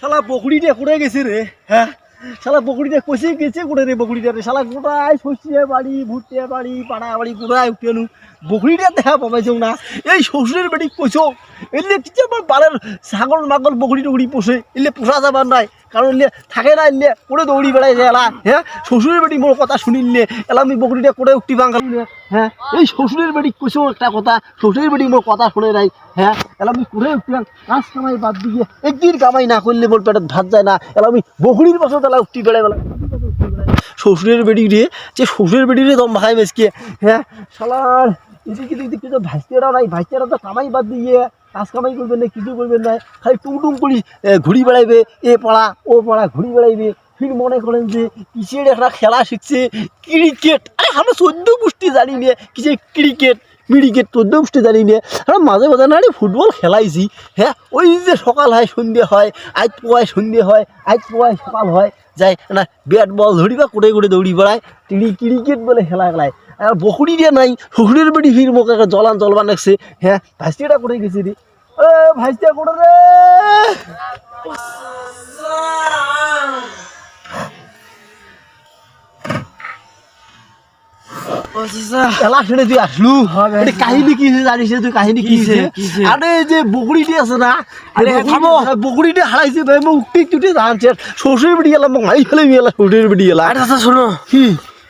শালা বকরিটা কোথায় গেছে রে? হ্যাঁ, শালা বকরিটা কষে গেছে কোথায় রে? বকরিটা রে শালা কোথায় শস্যে বাড়ি ভুট্টে বাড়ি পাড়া বাড়ি কোথায় উঠে আনু বকরিটা দেখা পাবাইছেও না। এই শ্বশুরের বাড়ি কইছো এলে কি আমার বালের ছাগল মাগল বকরি টকরি পোষে এলে পোষা যাবার নাই, কারণ এলে থাকে না এলে করে দৌড়ি বেড়াই যায় এলা। হ্যাঁ, শ্বশুরের বাড়ি মোর কথা শুনিলে এলা আমি বকরিটা করে উঠি বাঙ্গাল। হ্যাঁ, এই শ্বশুরের বাড়ি কইছো একটা কথা, শ্বশুরের বাড়ি মোর কথা শুনে নাই। হ্যাঁ, এলা আমি করে উঠি কাজ কামাই বাদ দিয়ে একদিন কামাই না করলে মোর পেটে ভাত যায় না। এলা আমি বকরির পাশে তালা উঠি বেড়াই বেলা শ্বশুরের বেড়ি রে, যে শ্বশুরের বেড়ি রে দম ভাই মেসকে। হ্যাঁ, শালার এদিকে দিকে তো ভাইস্তেরা নাই, ভাইস্তেরা তো কামাই বাদ দিয়ে কাজ কামাই করবেন না, কিছু করবেন না, খালি টুং করি ঘুরি বেড়াইবে, এ পাড়া ও পাড়া ঘুরি বেড়াইবে। ফির মনে করেন যে কিসের একটা খেলা শিখছে ক্রিকেট। আরে আমরা 14 পুষ্টি জানি না কিসের ক্রিকেট মিডিকেট 14 পুষ্টি জানি না। আমরা মাঝে মাঝে না ফুটবল খেলাইছি। হ্যাঁ, ওই যে সকাল হয় সন্ধ্যে হয়, আজ পোয়ায় সন্ধ্যে হয়, আজ পোয়ায় সকাল হয়, যায় না ব্যাট বল ধরি বা কোটে কোটে দৌড়ি বেড়ায়, ক্রিকেট বলে খেলা খেলায়। আর বকুড়ি দিয়ে নাই শ্বশুরের বেড়ি ফির মুখ একটা জলবান লাগছে। হ্যাঁ, ভাইস্তিটা করে গেছি রে, ও ভাইস্তিয়া করে রে। খেলা ছেড়ে তুই আসলু, কাহিনী কি জানিস তুই? কাহিনী কি? আরে যে বকুড়িটি আছে না, বকুড়িটি হারাইছে ভাই, উঠতে চুটে জানছে শ্বশুরের বেড়ি গেলাম মাই ফেলে গেলাম শ্বশুরের বেড়ি গেলাম। আচ্ছা শোনো, কি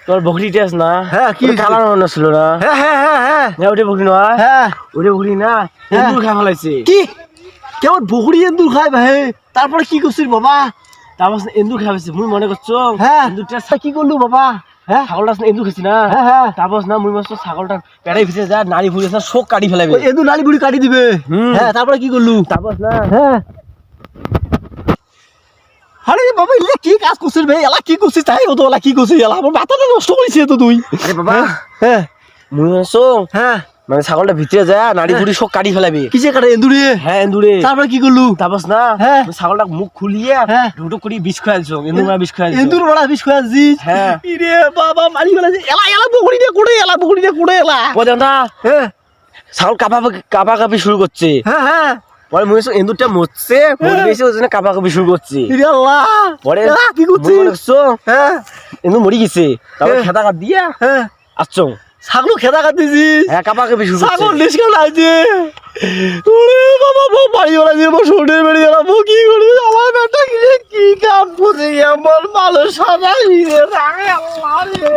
তোর বকরিটা আছে না? হ্যাঁ, কি কালার মনে ছিল না? হ্যাঁ হ্যাঁ হ্যাঁ হ্যাঁ, ওটা বকরি নয়, হ্যাঁ ওটা বকরি না, এন্দুর খাই ফেলাইছে। কি কেমন বকরি এন্দুর খায় ভাই? তারপরে কি করছিস বাবা? তারপর এন্দুর খাই ফেলাইছে, মুই মনে করছো হ্যাঁ, এন্দুরটা কি করলু বাবা? হ্যাঁ, ছাগলটা এন্দুর খাইছি না, হ্যাঁ হ্যাঁ, তারপর না মুই মাছ ছাগলটা পেটাই ভিতরে যা নাড়ি ভুলে শোক কাটি ফেলাবে, এন্দুর নালি বুড়ি কাটি দিবে। হ্যাঁ, তারপরে কি করলু? তারপর না হ্যাঁ, আরে বাবা ইলে কি কাজ করছিস ভাই? এলা কি করছিস? তাই হতো এলা কি করছিস? এলা আমার মাথাটা নষ্ট করিস তো তুই। আরে বাবা, হ্যাঁ মুই মাছো হ্যাঁ, মানে ছাগলটা ভিতরে যা নাড়ি ভুড়ি শোক কাটি ফেলাবে। কিসে কাটে? এন্দুরে? হ্যাঁ এন্দুরে। তারপরে কি করলু? তারপর না হ্যাঁ, ছাগলটা মুখ খুলিয়ে হ্যাঁ, ঢুকঢুক করে বিষ খাই আনছো, এন্দুর মারা বিষ খাই আনছো। এন্দুর বড়া বিষ খাই আনছিস? হ্যাঁ। ইরে বাবা মারি ফেলাছিস। এলা এলা বকরিটা কোড়ে, এলা বকরিটা কোড়ে এলা। পরে না হ্যাঁ ছাগল কাঁপাকাঁপি শুরু করছে। হ্যাঁ হ্যাঁ, পরে মনে হচ্ছে এন্দুরটা মরছে, মরে গেছে, ওই জন্য কাঁপাকাঁপি শুরু করছে। ইরে আল্লাহ, পরে এলা কি করছিস? মনে করছো হ্যাঁ এন্দুর মরে গেছে, তারপর হ্যাঁ। খেতা কাট দিয়ে হ্যাঁ, আসছো। ছাগল খেদা কাটিছিস? হ্যাঁ, কাঁপাকাঁপি শুরু করছে। ছাগল নিষ্কাল আছে। ওরে বাবা বউ বাড়ি ওরা দিয়ে শরীরে বেরিয়ে গেলাম, কি করি আমার বেটা কি কাম করে আমার ভালো সাদা আল্লাহ রে।